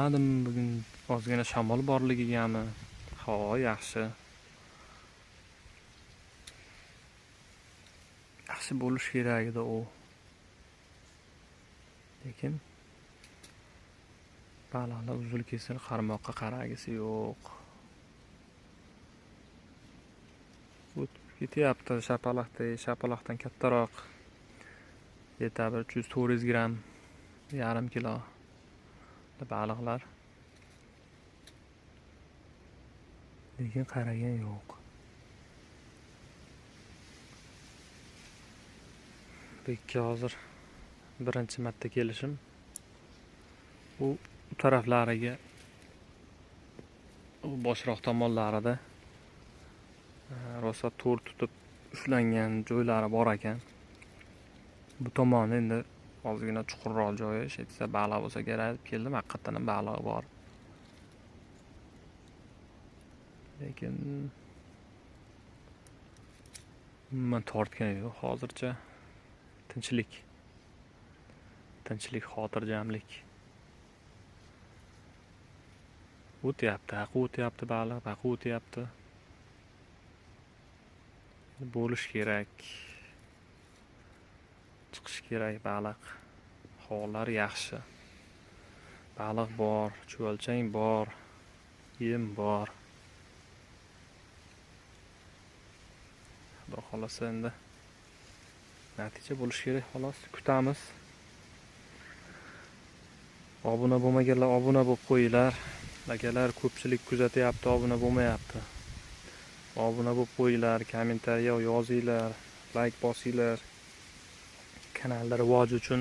Bilmadim, bugun ozgina shamol borligigami. Havo yaxshi. Yaxshi bo'lish kerak edi u. Lekin baliqlar uzul kesil qarmoqqa qaragisi yo'q. O'tib ketyapti shapaloqdan kattaroq. Yetar 300-400 gram, yarim kilo baliqlar. Lekin qaragan yo'q. Bekka hozir birinchi marta kelishim. U taraflariga, u boshroq tomonlarida rosa to'r tutib ushlangan joylari bor ekan. Bu tomoni endi ozgina chuqurroq joyi, shetsa baliq bo'lsa kerak deb keldim. Haqiqatan ham baliq bor. Lekin men tortgan yo'q hozircha. Tinchlik, xotirjamlik. O'tyapti baliq, o'tyapti. Bo'lish kerak. Chiqish kerak baliq. Havolar yaxshi. Baliq bor, chuvalchang bor, yem bor. Xudo xolasa endi natija bo'lish kerak, xolos kutamiz. Obuna bo'lmaganlar obuna bo'lib qo'yinglar. Akalar ko'pchilik kuzatyapti, obuna bo'lmayapti. Obuna bo'lib qo'yinglar, kommentariya yozinglar, like bosinglar. Kanalda rivoj uchun